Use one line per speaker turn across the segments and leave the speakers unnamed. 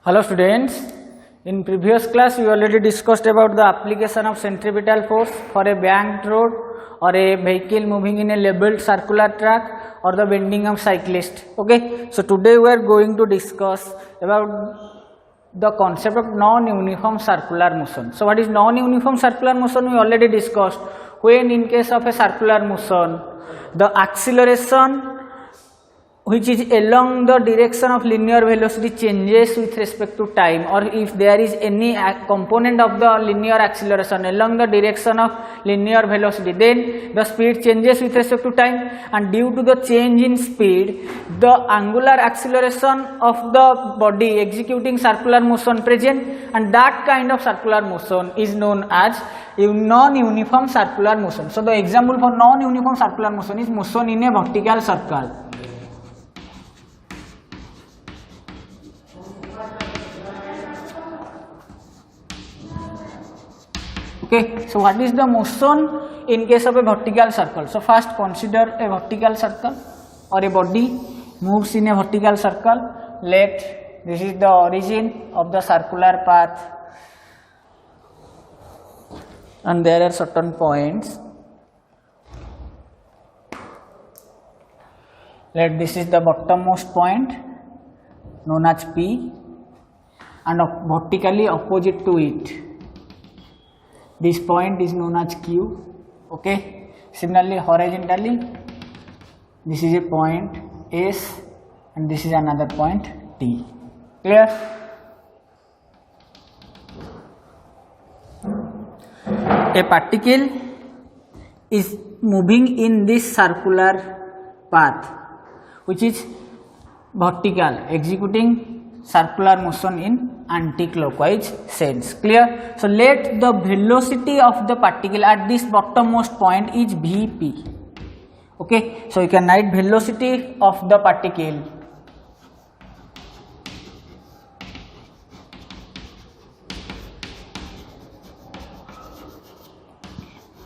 Hello students, in previous class we already discussed about the application of centripetal force for a banked road or a vehicle moving in a labeled circular track or the bending of cyclist. Okay, so today we are going to discuss about the concept of non-uniform circular motion. So what is non-uniform circular motion? We already discussed. When in case of a circular motion, the acceleration which is along the direction of linear velocity changes with respect to time, or if there is any component of the linear acceleration along the direction of linear velocity, then the speed changes with respect to time, and due to the change in speed, the angular acceleration of the body executing circular motion present, and that kind of circular motion is known as non-uniform circular motion. So the example for non-uniform circular motion is motion in a vertical circle. Okay, so what is the motion in case of a vertical circle? So first consider a vertical circle or a body moves in a vertical circle. Let this is the origin of the circular path, and there are certain points. Let this is the bottommost point known as P, and vertically opposite to it, this point is known as Q. Okay, similarly horizontally this is a point S and this is another point T. Clear? A particle is moving in this circular path which is vertical, executing circular motion in anti-clockwise sense. Clear? So let the velocity of the particle at this bottommost point is Vp. Okay, so you can write velocity of the particle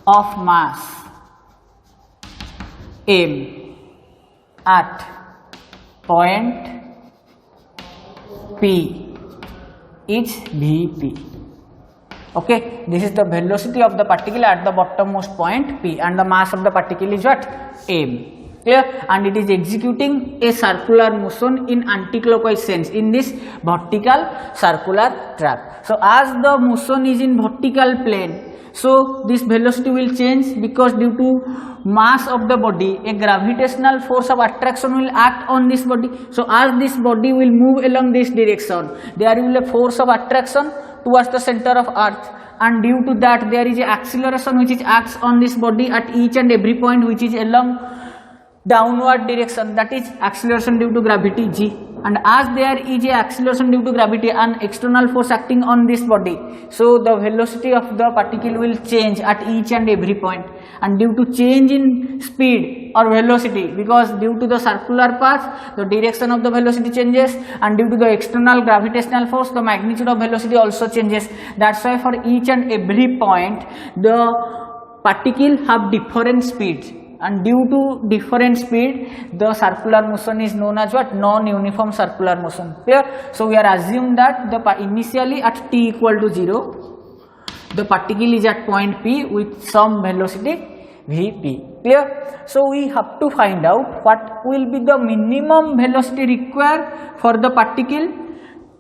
of mass m at point P is Vp. Okay, this is the velocity of the particle at the bottommost point P, and the mass of the particle is what? M. Clear? And it is executing a circular motion in anti-clockwise sense in this vertical circular track. So as the motion is in vertical plane, so this velocity will change because due to mass of the body, a gravitational force of attraction will act on this body. So as this body will move along this direction, there will be a force of attraction towards the center of earth, and due to that there is a acceleration which is acts on this body at each and every point which is along downward direction, that is acceleration due to gravity G. And as there is a acceleration due to gravity and external force acting on this body, so the velocity of the particle will change at each and every point, and due to change in speed or velocity, because due to the circular path the direction of the velocity changes, and due to the external gravitational force the magnitude of velocity also changes. That's why for each and every point the particle have different speeds, and due to different speed the circular motion is known as what? Non-uniform circular motion. Clear? So we are assumed that the initially at t equal to 0 the particle is at point P with some velocity Vp. Clear? So we have to find out what will be the minimum velocity required for the particle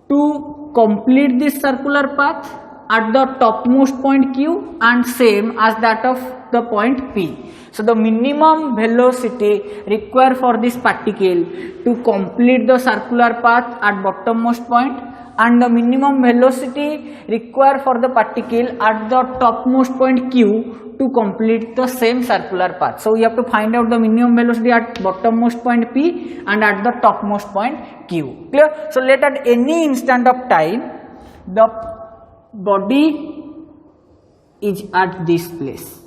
to complete this circular path at the topmost point Q, and same as that of the point P. So the minimum velocity required for this particle to complete the circular path at bottommost point, and the minimum velocity required for the particle at the topmost point Q to complete the same circular path. So we have to find out the minimum velocity at bottommost point P and at the topmost point Q. Clear? So let at any instant of time the body is at this place.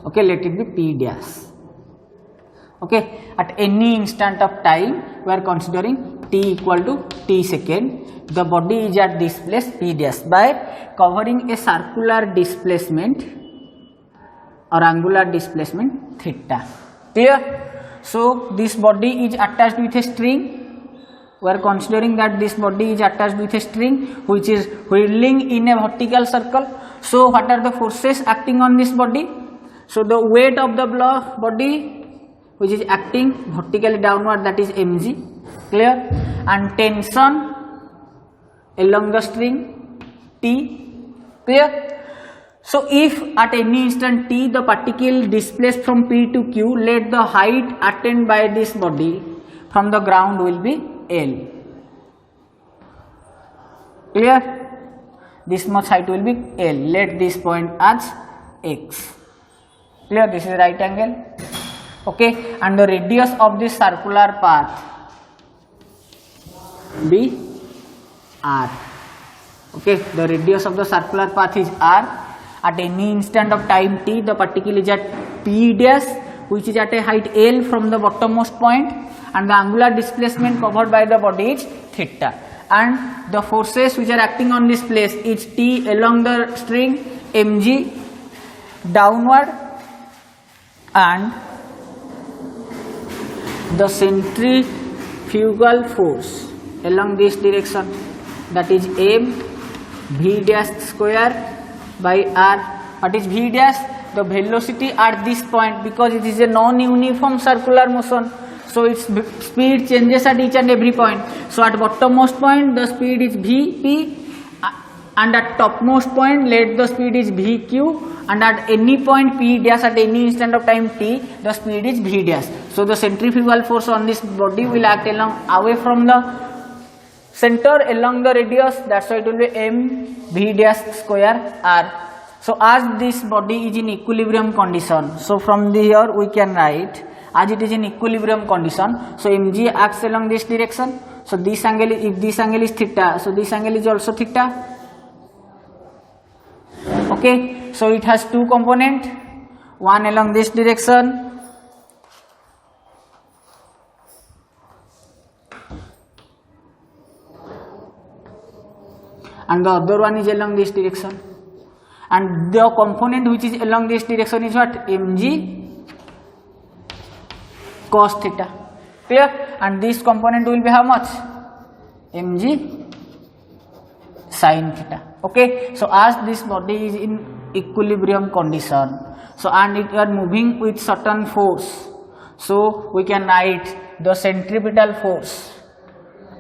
Okay, let it be P dash. Okay, at any instant of time we are considering t equal to t second, the body is at this place P dash by covering a circular displacement or angular displacement theta. Clear? So this body is attached with a string we are considering that this body is attached with a string which is whirling in a vertical circle. So what are the forces acting on this body? So the weight of the body which is acting vertically downward, that is mg, clear, and tension along the string T, clear. So if at any instant t the particle displaced from P to Q, let the height attained by this body from the ground will be L, clear. This much height will be L, let this point as x, clear. This is right angle, okay, and the radius of this circular path be r, okay. The radius of the circular path is r. At any instant of time t, the particle is at P dash, which is at a height L from the bottommost point, and the angular displacement covered by the body is theta, and the forces which are acting on this place is T along the string, mg downward, and the centrifugal force along this direction, that is m v dash square by r. What is v dash? The velocity at this point, because it is a non-uniform circular motion, so its speed changes at each and every point. So at bottommost point the speed is vp, and at topmost point let the speed is vq, and at any point p dash at any instant of time t the speed is v dash. So the centrifugal force on this body will act along away from the center along the radius, that's why it will be m v dash square r. So as this body is in equilibrium condition, so from here we can write as it is in equilibrium condition, so mg acts along this direction. So this angle, if this angle is theta, so this angle is also theta, okay. So it has two component, one along this direction and the other one is along this direction, and the component which is along this direction is what? Mg cos theta, clear, and this component will be how much? Mg sin theta, okay. So as this body is in equilibrium condition, so and it are moving with certain force, so we can write the centripetal force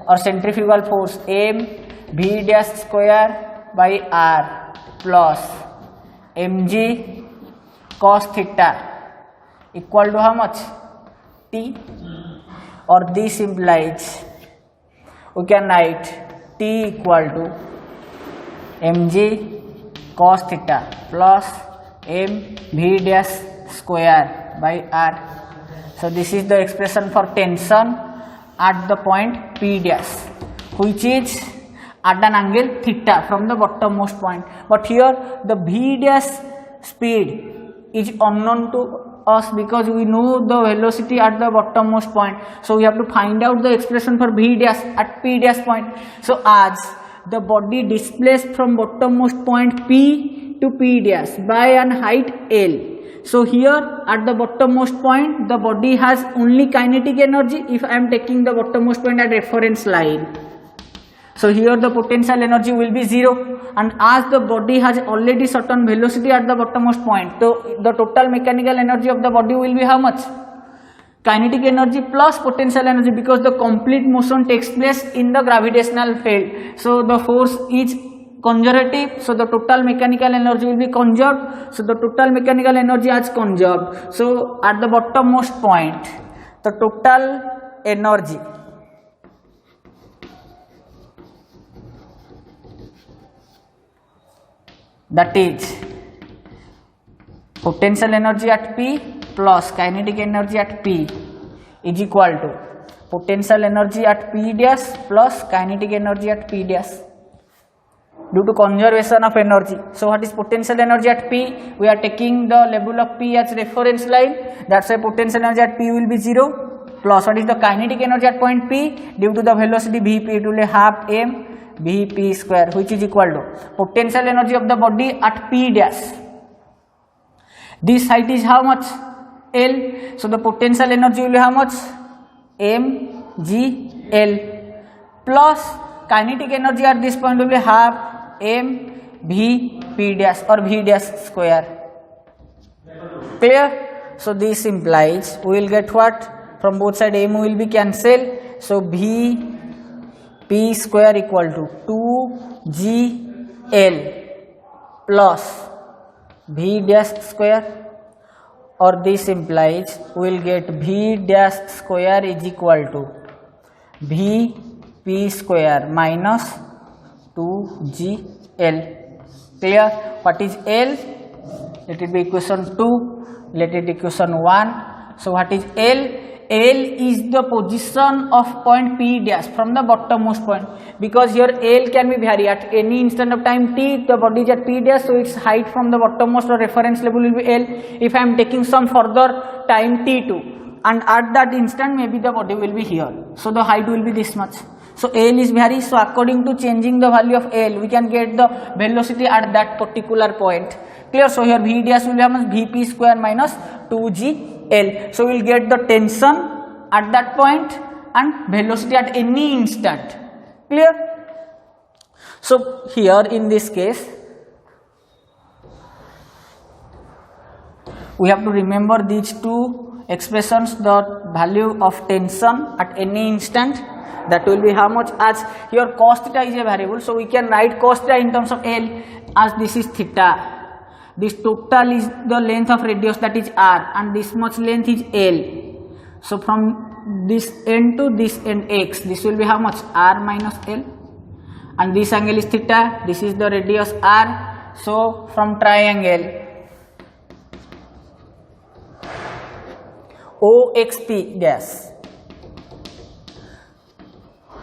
or centrifugal force m v dash square by r plus mg cos theta equal to how much? T, or this implies we can write T equal to mg cos theta plus m v dash square by r. So this is the expression for tension at the point P dash, which is at an angle theta from the bottommost point. But here the v dash speed is unknown to us because we know the velocity at the bottommost point. So we have to find out the expression for v dash at P dash point. So as the body displaced from bottommost point P to P dash by an height L. So here at the bottommost point the body has only kinetic energy if I am taking the bottommost point at reference line. So here the potential energy will be 0, and as the body has already certain velocity at the bottommost point, so the total mechanical energy of the body will be how much? Kinetic energy plus potential energy, because the complete motion takes place in the gravitational field. So the force is conservative, so the total mechanical energy will be conserved. So the total mechanical energy is conserved. So at the bottommost point the total energy that is potential energy at P plus kinetic energy at P is equal to potential energy at P dash plus kinetic energy at P dash due to conservation of energy. So what is potential energy at P? We are taking the level of P as reference line, that's why potential energy at P will be 0, plus what is the kinetic energy at point P? Due to the velocity Vp, it will be half m Vp square, which is equal to potential energy of the body at P dash. This height is how much? L. So the potential energy will be how much? M G L. plus kinetic energy at this point will be half m v p dash or v dash square. Clear? So this implies we will get what? From both side m will be cancelled, so v p square equal to 2gl plus v dash square, or this implies we will get v dash square is equal to v p square minus 2gl. Clear? What is L? Let it be equation 2, let it equation 1. So what is L? L is the position of point P dash from the bottommost point, because here L can be vary at any instant of time t, the body is at P dash, so its height from the bottommost or reference level will be L. If I am taking some further time t2, and at that instant maybe the body will be here, so the height will be this much. So L is vary, so according to changing the value of L, we can get the velocity at that particular point. Clear? So here v dash will be how much? Vp square minus 2gl. So we will get the tension at that point and velocity at any instant. Clear? So here in this case, we have to remember these two expressions, the value of tension at any instant, that will be how much, as here cos theta is a variable, so we can write cos theta in terms of L as this is theta. This total is the length of radius, that is r, and this much length is L. So from this end to this end x, this will be how much? R minus L, and this angle is theta, this is the radius r. So from triangle OXP dash,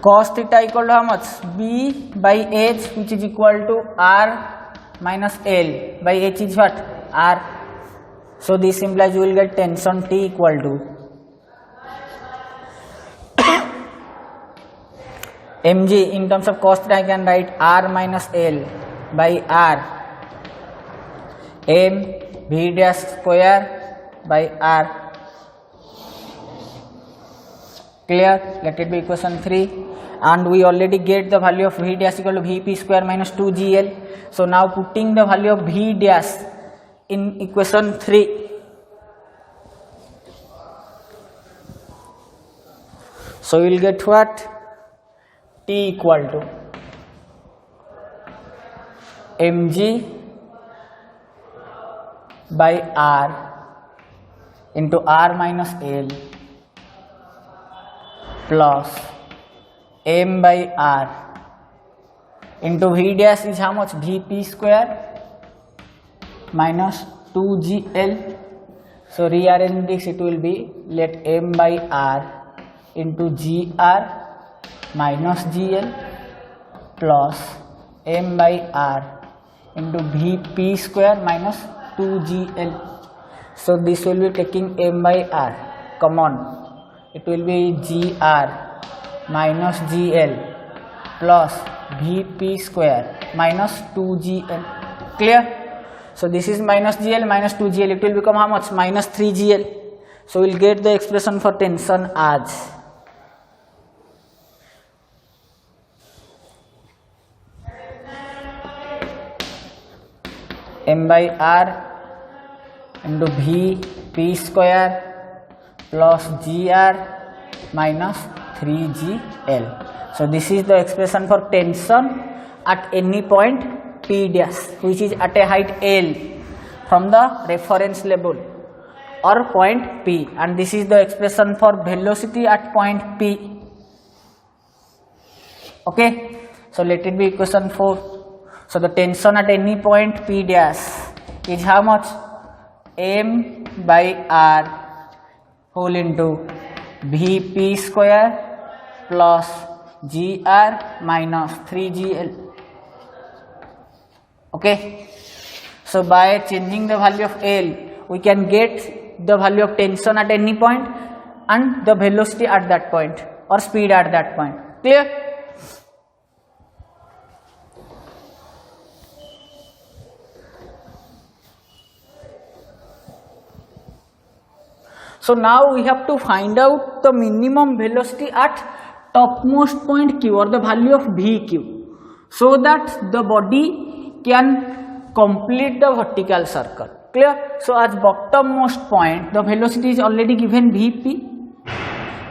cos theta equal to how much? B by h, which is equal to r minus L by h is what? R. So this implies you will get tension T equal to mg. In terms of cos theta I can write r minus L by r, m v dash square by r. Clear? Let it be equation 3, and we already get the value of v dash equal to vp square minus 2gl. So now putting the value of v dash in equation 3, so we will get what? T equal to mg by r into r minus L plus m by r into v dash is how much? Vp square minus 2gl. So rearrange this, it will be let m by r into gr minus gl plus m by r into vp square minus 2gl. So this will be taking m by r common, it will be gr minus gl plus vp square minus 2gl. Clear? So this is minus gl minus 2gl, it will become how much? Minus 3gl. So we will get the expression for tension as m by r into vp square plus gr minus 3gl. So this is the expression for tension at any point P dash, which is at a height L from the reference level or point P, and this is the expression for velocity at point P. Okay, so let it be equation 4. So the tension at any point P dash is how much? M by r whole into vp square plus gr minus 3gl. Okay, so by changing the value of L, we can get the value of tension at any point and the velocity at that point or speed at that point. Clear? So now we have to find out the minimum velocity at topmost point q or the value of vq, so that the body can complete the vertical circle. Clear? So as bottommost point, the velocity is already given vp.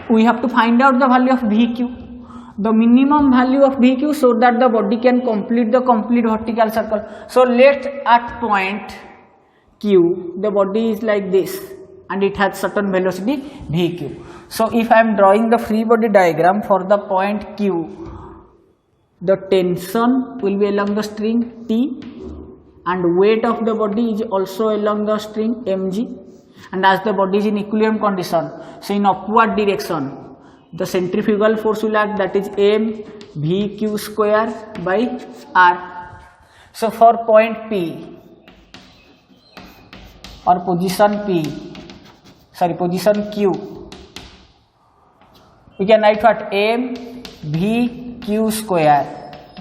We have to find out the value of vq, the minimum value of vq, so that the body can complete the vertical circle. So let at point q, the body is like this and it has certain velocity vq. So if I am drawing the free body diagram for the point q, the tension will be along the string T and weight of the body is also along the string mg, and as the body is in equilibrium condition, so in upward direction the centrifugal force will act, that is m vq square by r. So for point P or position q, we can write what? m vq square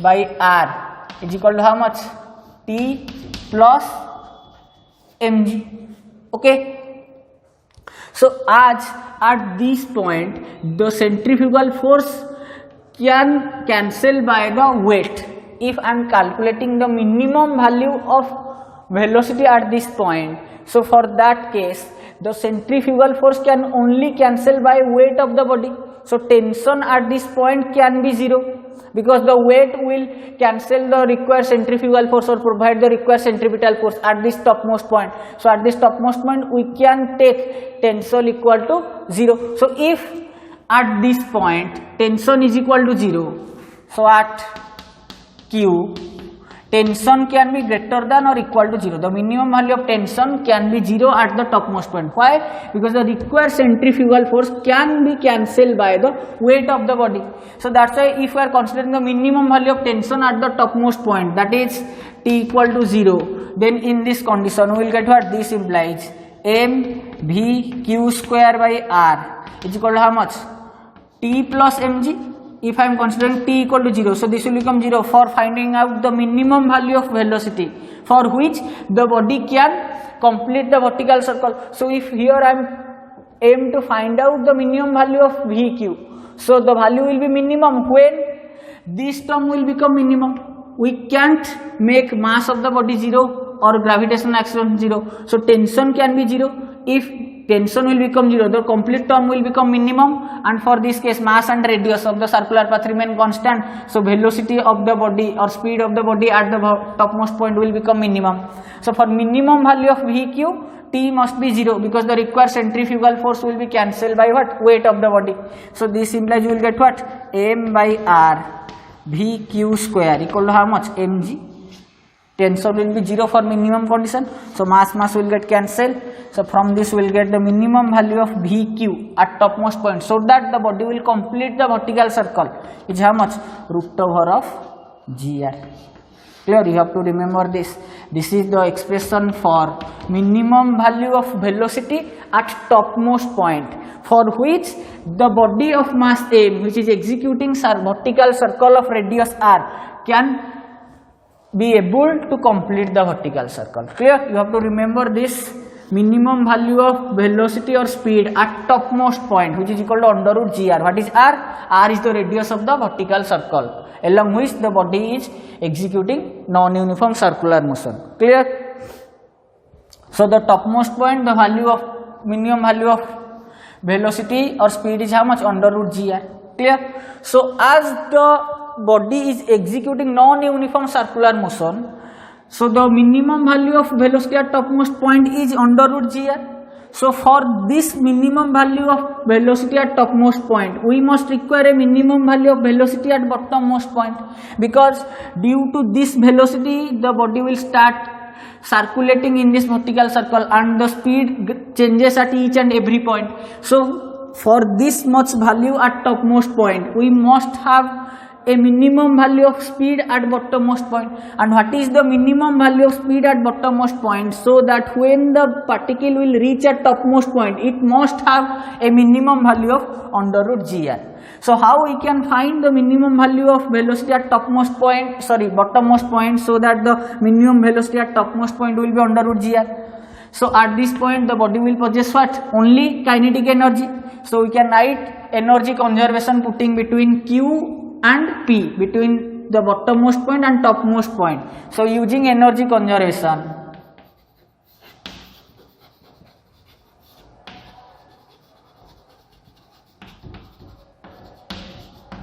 by r is equal to how much? T plus mg. Okay, so as at this point the centrifugal force can cancel by the weight. If I am calculating the minimum value of velocity at this point, so for that case the centrifugal force can only cancel by weight of the body. So tension at this point can be 0, because the weight will cancel the required centrifugal force or provide the required centripetal force at this topmost point. So at this topmost point we can take tension equal to 0. So if at this point tension is equal to 0, so at q tension can be greater than or equal to 0. The minimum value of tension can be 0 at the topmost point. Why? Because the required centrifugal force can be cancelled by the weight of the body. So that's why if we are considering the minimum value of tension at the topmost point, that is T equal to 0, then in this condition we will get what? This implies m v q square by r is equal to how much? T plus mg. If I am considering t equal to 0, so this will become 0 for finding out the minimum value of velocity for which the body can complete the vertical circle. So if here I am aim to find out the minimum value of vq, so the value will be minimum when this term will become minimum. We can't make mass of the body 0 or gravitational acceleration 0. So tension can be 0. If tension will become 0, the complete term will become minimum, and for this case mass and radius of the circular path remain constant. So velocity of the body or speed of the body at the topmost point will become minimum. So for minimum value of vq, T must be 0, because the required centrifugal force will be cancelled by what? Weight of the body. So this implies you will get what? m by r vq square equal to how much? mg. Tension will be 0 for minimum condition, so mass will get cancelled. So from this we will get the minimum value of vq at topmost point, so that the body will complete the vertical circle, is how much? Root over of gr. Clear? You have to remember this. This is the expression for minimum value of velocity at topmost point, for which the body of mass m, which is executing vertical circle of radius r, can be able to complete the vertical circle. Clear? You have to remember this minimum value of velocity or speed at topmost point, which is equal to under root gr. What is r? R is the radius of the vertical circle along which the body is executing non-uniform circular motion. Clear? So the topmost point, the value of minimum value of velocity or speed is how much? Under root gr. Clear? So as the body is executing non-uniform circular motion, so the minimum value of velocity at topmost point is under root gr. So for this minimum value of velocity at topmost point, we must require a minimum value of velocity at bottommost point, because due to this velocity the body will start circulating in this vertical circle and the speed changes at each and every point. So for this much value at topmost point, we must have a minimum value of speed at bottommost point. And what is the minimum value of speed at bottommost point? So that when the particle will reach at topmost point, it must have a minimum value of under root gr. So how we can find the minimum value of velocity at bottommost point, so that the minimum velocity at topmost point will be under root gr? So at this point the body will possess what? Only kinetic energy. So we can write energy conservation putting between Q and P, between the bottommost point and topmost point. So using energy conservation,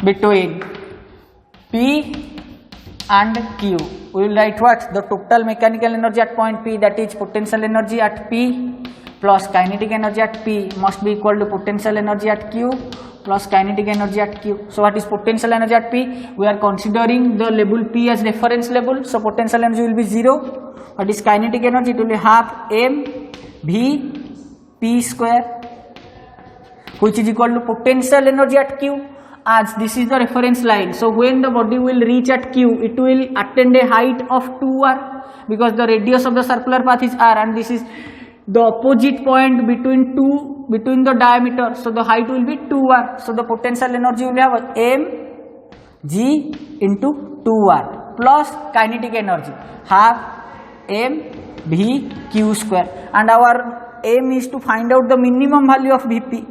between P and Q, we will write what? The total mechanical energy at point P, that is potential energy at P plus kinetic energy at P, must be equal to potential energy at Q plus kinetic energy at Q. So what is potential energy at P? We are considering the level P as reference level, so potential energy will be 0. What is kinetic energy? It will be half m v p square, which is equal to potential energy at Q, as this is the reference line. So when the body will reach at Q, it will attain a height of 2r, because the radius of the circular path is r, and this is the opposite point between the diameter. So the height will be 2r. So the potential energy will have m g into 2r plus kinetic energy half m v q square, and our aim is to find out the minimum value of Vp.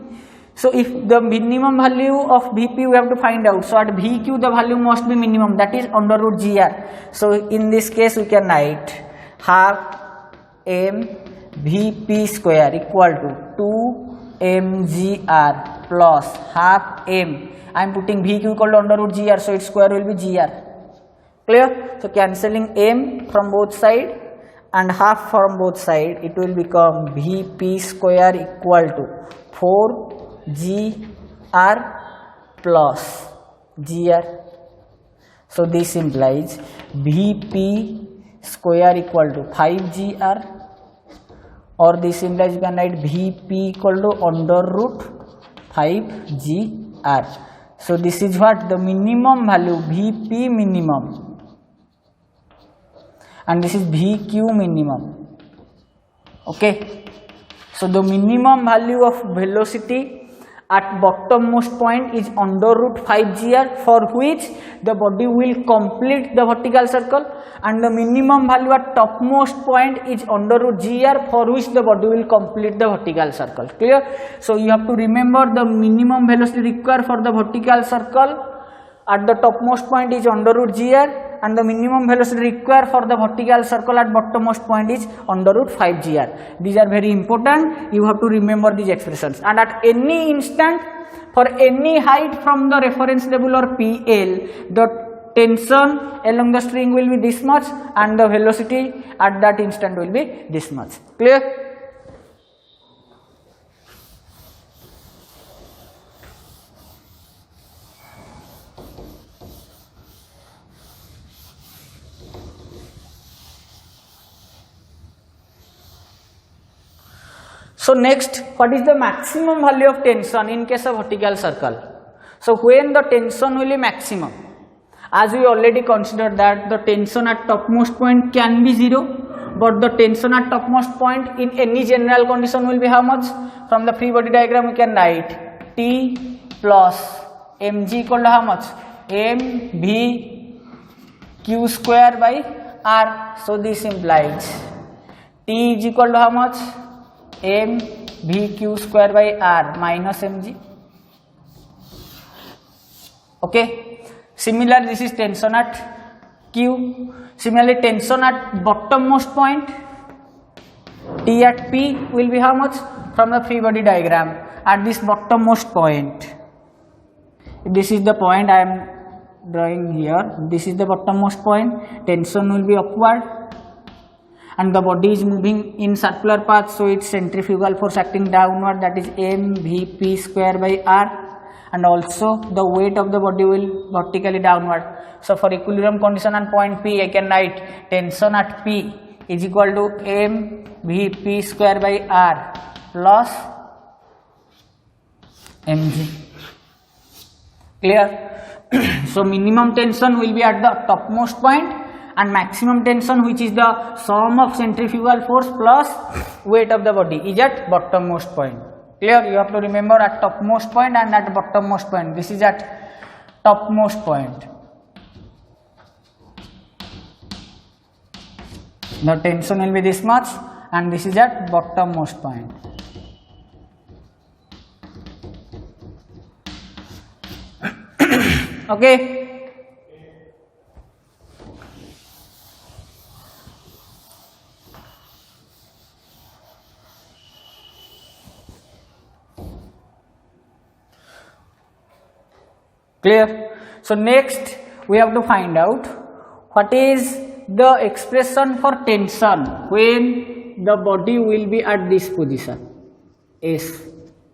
So if the minimum value of Vp we have to find out, so at Vq the value must be minimum, that is under root gr. So in this case we can write half m Vp square equal to 2 mgr plus half m, I am putting Vq equal to under root gr, so its square will be gr. Clear? So cancelling m from both side and half from both side, it will become Vp square equal to 4gr plus gr. So this implies Vp square equal to 5gr, or this implies you can write Vp equal to under root 5gr. So this is what the minimum value, Vp minimum, and this is Vq minimum. Okay, so the minimum value of velocity at bottommost point is under root 5gr, for which the body will complete the vertical circle, and the minimum value at topmost point is under root gr, for which the body will complete the vertical circle. Clear? So you have to remember the minimum velocity required for the vertical circle at the topmost point is under root gr, and the minimum velocity required for the vertical circle at bottommost point is under root 5gr. These are very important, you have to remember these expressions. And at any instant, for any height from the reference level or PL, the tension along the string will be this much and the velocity at that instant will be this much. Clear? So next, what is the maximum value of tension in case of vertical circle? So when the tension will be maximum, as we already considered that the tension at topmost point can be 0, but the tension at topmost point in any general condition will be how much? From the free body diagram we can write T plus mg equal to how much? M v q square by r. So this implies T is equal to how much? M v q square by r minus mg. Okay. Similarly, this is tension at Q. Similarly, tension at bottommost point, T at P will be how much? From the free body diagram, at this bottommost point, this is the point I am drawing here, this is the bottommost point, tension will be upward, and the body is moving in circular path, so its centrifugal force acting downward, that is mvp square by r, and also the weight of the body will vertically downward. So for equilibrium condition on point P, I can write tension at P is equal to mvp square by r plus mg. Clear? So minimum tension will be at the topmost point, and maximum tension, which is the sum of centrifugal force plus weight of the body, is at bottommost point. Clear? You have to remember at topmost point and at bottommost point. This is at topmost point. The tension will be this much and this is at bottommost point. Okay. Clear? So next we have to find out what is the expression for tension when the body will be at this position S,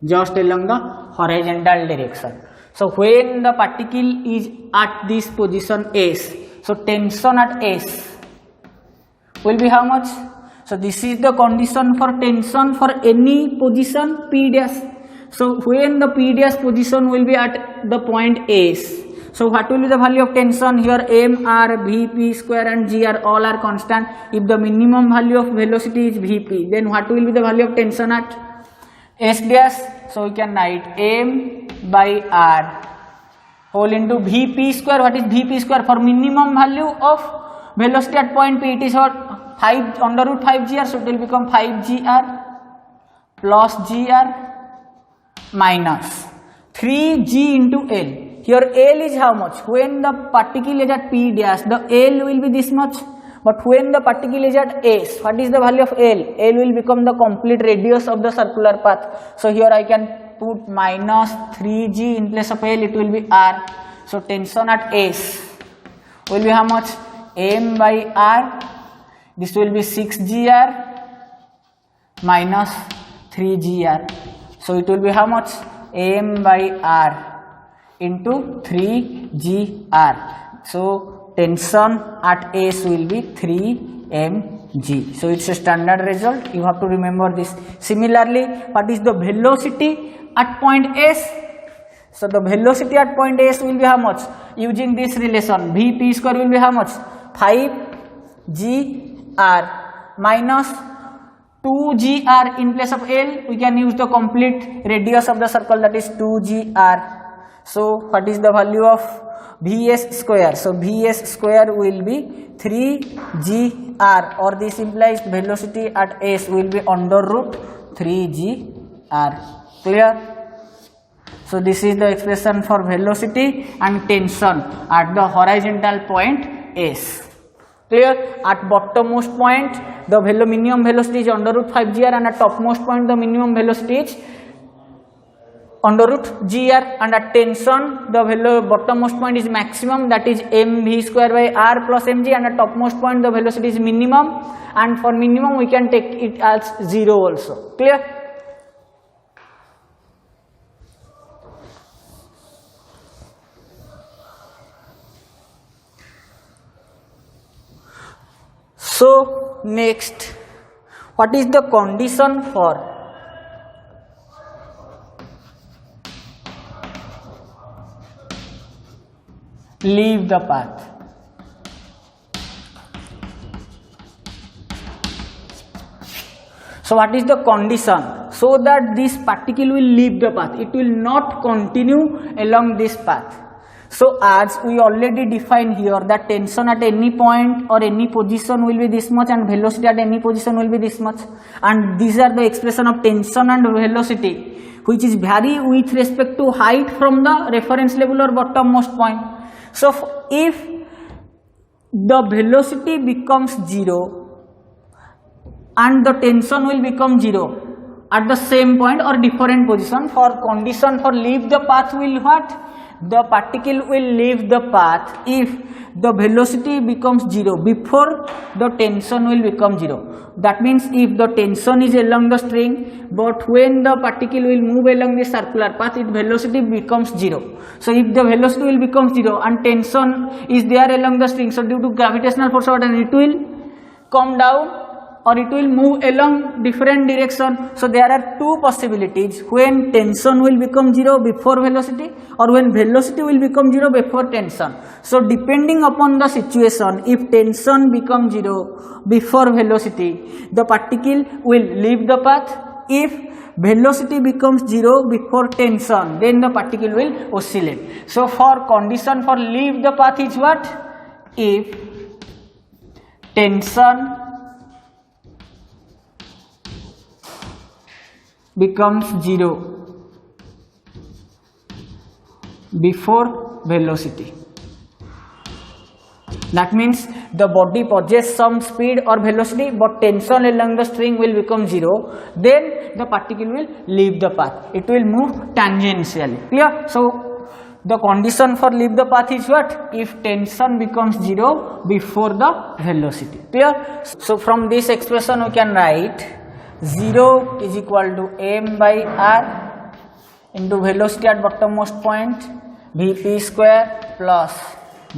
just along the horizontal direction. So when the particle is at this position S, so tension at S will be how much? So this is the condition for tension for any position P dash. So when the P dash position will be at the point S, so what will be the value of tension? Here M, R, Vp square and G are all are constant. If the minimum value of velocity is Vp, then what will be the value of tension at S dash? So we can write M by R whole into Vp square. What is Vp square? For minimum value of velocity at point P, it is what 5 under root 5 gr, so it will become 5 gr plus gr minus 3g into L. Here L is how much? When the particle is at P dash, the L will be this much. But when the particle is at S, what is the value of L? L will become the complete radius of the circular path. So here I can put minus 3g in place of L, it will be R. So tension at S will be how much? M by R. This will be 6gr minus 3gr. So it will be how much? M by R into 3gr. So tension at S will be 3mg. So it's a standard result. You have to remember this. Similarly, what is the velocity at point S? So the velocity at point S will be how much? Using this relation, Vp square will be how much? 5gr minus 2gr in place of L. We can use the complete radius of the circle, that is 2gr. So what is the value of Vs square? So Vs square will be 3gr, or this implies velocity at S will be under root 3gr. Clear? So this is the expression for velocity and tension at the horizontal point S. Clear? At bottommost point the minimum velocity is under root 5gr, and at topmost point the minimum velocity is under root gr, and at tension the bottommost point is maximum, that is mv square by r plus mg, and at topmost point the velocity is minimum, and for minimum we can take it as 0 also. Clear? So next, what is the condition for leave the path? So what is the condition so that this particle will leave the path? It will not continue along this path. So as we already defined here that tension at any point or any position will be this much and velocity at any position will be this much, and these are the expression of tension and velocity which is vary with respect to height from the reference level or bottommost point. So if the velocity becomes 0 and the tension will become 0 at the same point or different position, for condition for leave the path will what? The particle will leave the path if the velocity becomes 0 before the tension will become 0. That means if the tension is along the string, but when the particle will move along the circular path, its velocity becomes 0. So if the velocity will become 0 and tension is there along the string, so due to gravitational force it will come down or it will move along different direction. So there are two possibilities: when tension will become 0 before velocity, or when velocity will become 0 before tension. So depending upon the situation, if tension becomes 0 before velocity, the particle will leave the path. If velocity becomes 0 before tension, then the particle will oscillate. So for condition for leave the path is what? If tension becomes 0 before velocity. That means the body possesses some speed or velocity, but tension along the string will become 0. Then the particle will leave the path. It will move tangentially. Clear? So the condition for leave the path is what? If tension becomes 0 before the velocity. Clear? So from this expression we can write 0 is equal to m by r into velocity at bottommost point vp square plus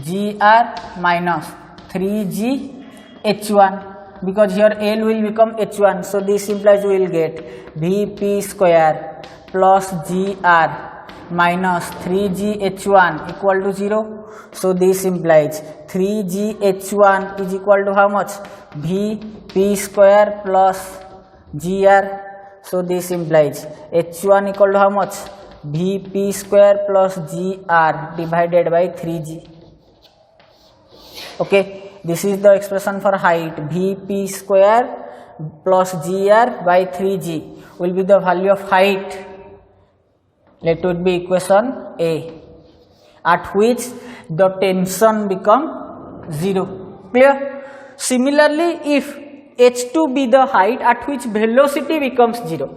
gr minus 3g h1, because here L will become h1, so this implies we will get vp square plus gr minus 3g h1 equal to 0. So this implies 3g h1 is equal to how much? vp square plus gr. So this implies h1 equal to how much? vp square plus gr divided by 3g. Okay, this is the expression for height. Vp square plus gr by 3g will be the value of height. Let it be equation A, at which the tension become 0. Clear? Similarly, if h2 be the height at which velocity becomes 0,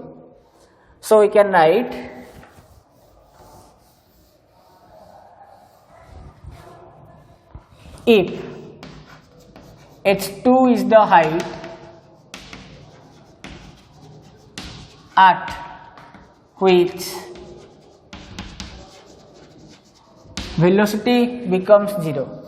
so we can write if h2 is the height at which velocity becomes 0.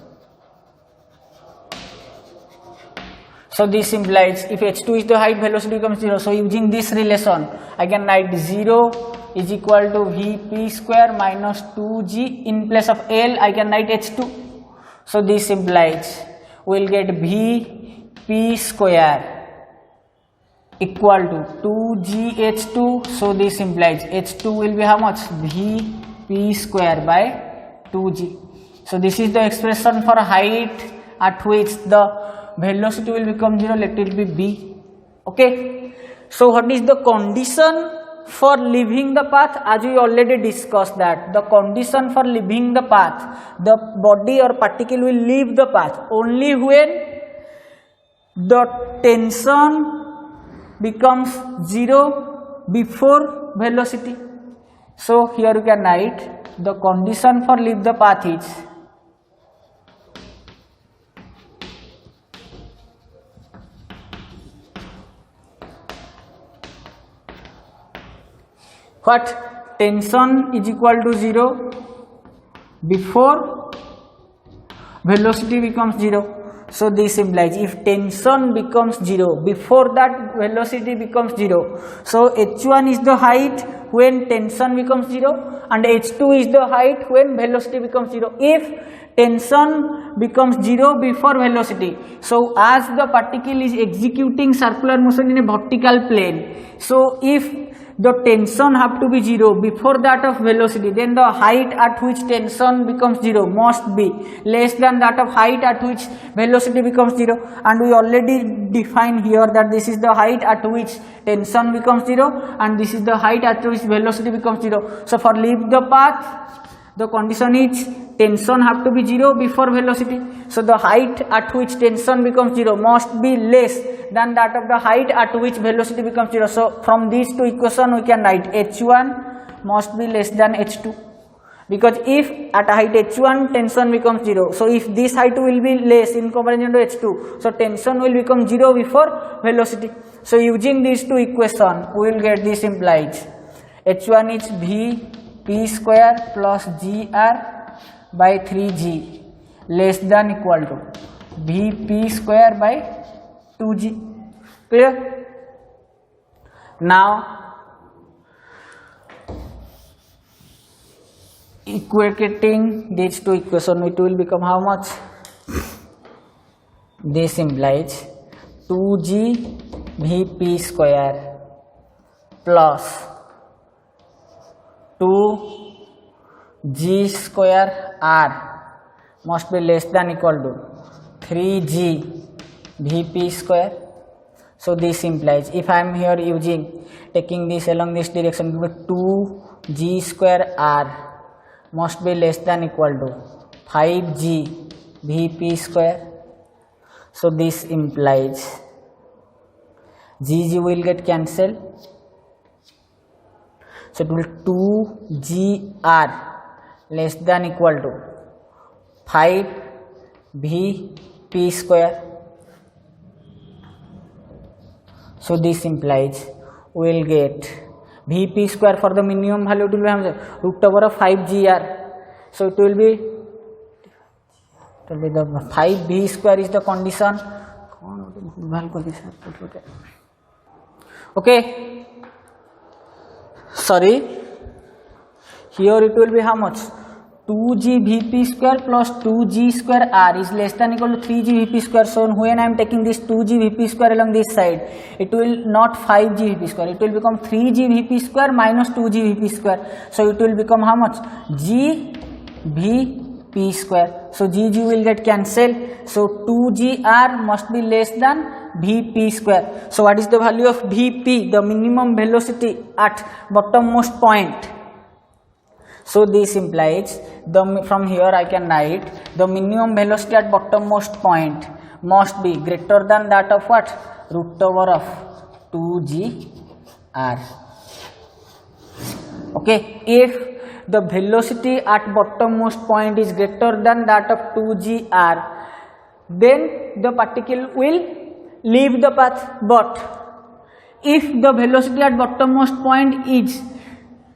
So this implies if h2 is the height, velocity becomes 0. So using this relation, I can write 0 is equal to vp square minus 2g. In place of L, I can write h2. So this implies we will get vp square equal to 2gh2. So this implies h2 will be how much? vp square by 2g. So this is the expression for height at which the velocity will become 0. Let it be b. Okay. So what is the condition for leaving the path? As we already discussed that the condition for leaving the path, the body or particle will leave the path only when the tension becomes 0 before velocity. So here you can write the condition for leave the path is what? Tension is equal to 0 before velocity becomes 0. So this implies if tension becomes 0 before that velocity becomes 0, so h1 is the height when tension becomes 0 and h2 is the height when velocity becomes 0. If tension becomes 0 before velocity, so as the particle is executing circular motion in a vertical plane, so if the tension have to be 0 before that of velocity, then the height at which tension becomes 0 must be less than that of height at which velocity becomes 0. And we already define here that this is the height at which tension becomes 0 and this is the height at which velocity becomes 0. So for leave the path, the condition is tension have to be 0 before velocity. So the height at which tension becomes 0 must be less than that of the height at which velocity becomes 0. So from these two equations we can write h1 must be less than h2, because if at height h1 tension becomes 0, so if this height will be less in comparison to h2, so tension will become 0 before velocity. So using these two equations we will get this implies h1 is vp square plus gr by 3g less than equal to vp square by 2g. Clear? Now equating these two equations, it will become how much? This implies 2g vp square plus 2g square r must be less than equal to 3g vp square. So this implies if I am here using taking this along this direction, 2g square r must be less than equal to 5g vp square. So this implies g will get cancelled. So it will 2gr less than equal to 5vp square. So this implies we will get vp square for the minimum value it will be root over of 5gr. So it will be the 5v square is the condition. Okay, sorry, here it will be how much? 2g vp square plus 2g square r is less than equal to 3g vp square. So when I am taking this 2g vp square along this side, it will not 5g vp square, it will become 3g vp square minus 2g vp square. So it will become how much? g vp square. So g will get cancelled. So 2gr must be less than vp square. So what is the value of vp, the minimum velocity at bottommost point? So this implies from here I can write the minimum velocity at bottommost point must be greater than that of what? Root over of 2gr. Okay, if the velocity at bottommost point is greater than that of 2gr, then the particle will leave the path. But if the velocity at bottommost point is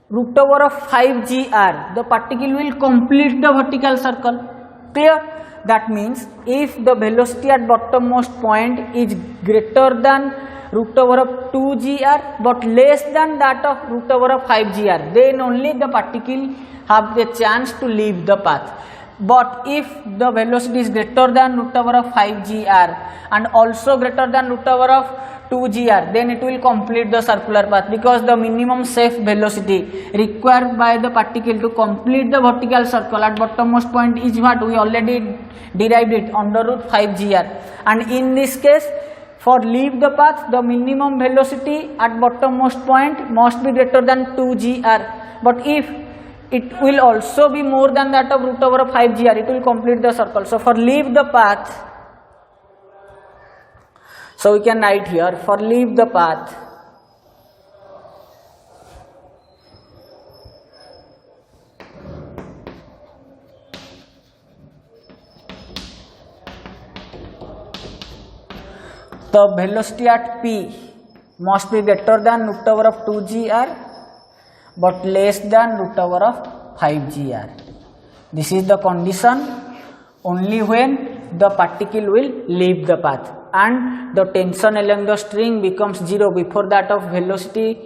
root over of 5gr, the particle will complete the vertical circle. Clear? That means if the velocity at bottommost point is greater than root over of 2gr but less than that of root over of 5gr, then only the particle have the chance to leave the path. But if the velocity is greater than root over of 5gr and also greater than root over of 2gr, then it will complete the circular path, because the minimum safe velocity required by the particle to complete the vertical circle at bottommost point is what? We already derived it, under root 5gr. And in this case, for leave the path, the minimum velocity at bottommost point must be greater than 2gr. But if it will also be more than that of root over of 5gr, it will complete the circle. So for leave the path, so we can write here, for leave the path, the velocity at p must be greater than root over of 2gr but less than root over of 5gr. This is the condition only when the particle will leave the path and the tension along the string becomes 0 before that of velocity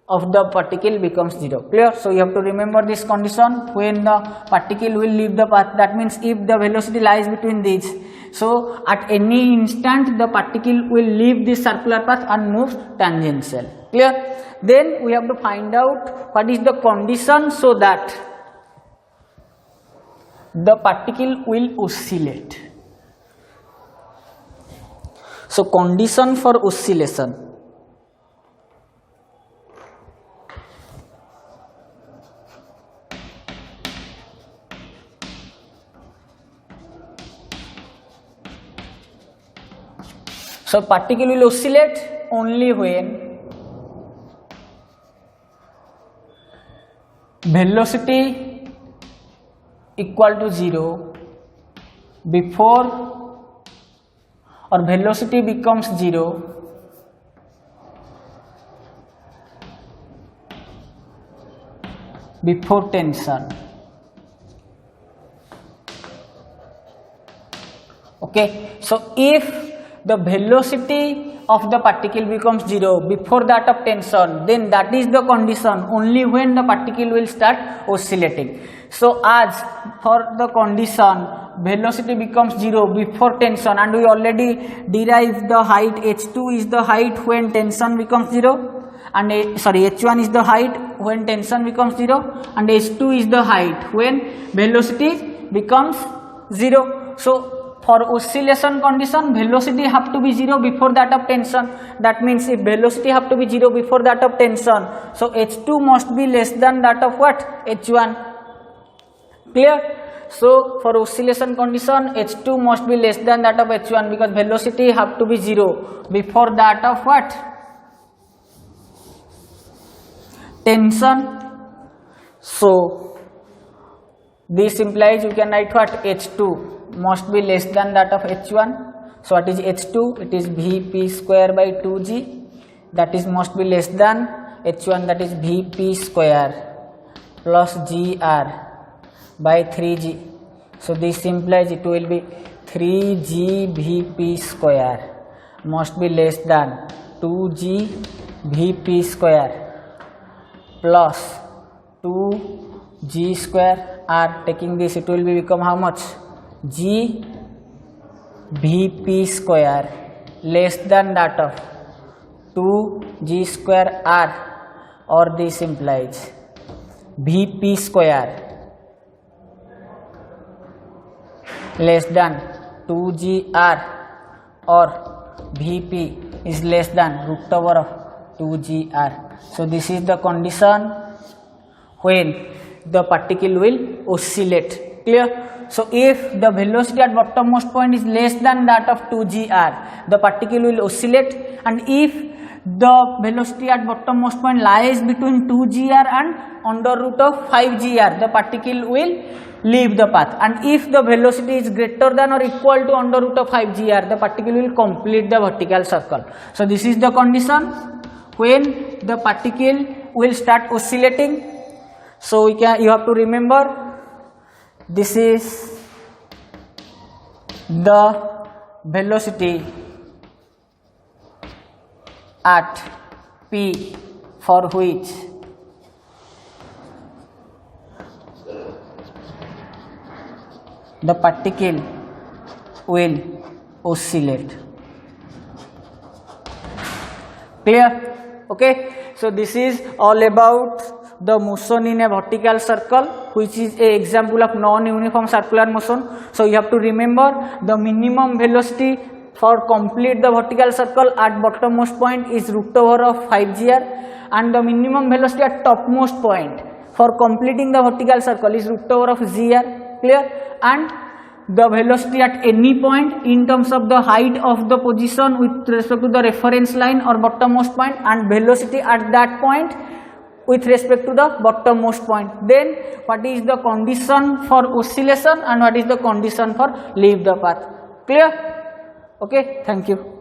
of the particle becomes 0. Clear? So you have to remember this condition when the particle will leave the path. That means if the velocity lies between these, so at any instant the particle will leave this circular path and move tangential. Clear? Then we have to find out what is the condition so that the particle will oscillate. So condition for oscillation. So particle will oscillate only when velocity equal to 0 before, or velocity becomes 0 before tension. Okay, so if the velocity of the particle becomes 0 before that of tension, then that is the condition only when the particle will start oscillating. So as for the condition velocity becomes 0 before tension, and we already derived the height h2 is the height when tension becomes 0, and h1 is the height when tension becomes 0, and h2 is the height when velocity becomes 0. So for oscillation condition velocity have to be 0 before that of tension. That means if velocity have to be 0 before that of tension, so h2 must be less than that of what? h1. Clear? So for oscillation condition h2 must be less than that of h1 because velocity have to be 0 before that of what? Tension. So this implies you can write what? h2 must be less than that of h1. So what is h2? It is Vp square by 2g, that is must be less than h1, that is Vp square plus gr by 3g. So this implies it will be 3g Vp square must be less than 2g Vp square plus 2g square r. Taking this it will be become how much? G Vp square less than that of 2g square r, or this implies Vp square less than 2gr, or Vp is less than root over of 2gr. So this is the condition when the particle will oscillate. Clear? So if the velocity at bottommost point is less than that of 2gr, the particle will oscillate, and if the velocity at bottommost point lies between 2gr and under root of 5gr, the particle will leave the path, and if the velocity is greater than or equal to under root of 5gr, the particle will complete the vertical circle. So this is the condition when the particle will start oscillating. So you have to remember, this is the velocity at p for which the particle will oscillate. Clear? Okay, so this is all about the motion in a vertical circle, which is a example of non-uniform circular motion. So you have to remember the minimum velocity for complete the vertical circle at bottommost point is root over of 5gr, and the minimum velocity at topmost point for completing the vertical circle is root over of gr. Clear? And the velocity at any point in terms of the height of the position with respect to the reference line or bottommost point, and velocity at that point with respect to the bottommost point. Then what is the condition for oscillation and what is the condition for leave the path. Clear? Okay, thank you.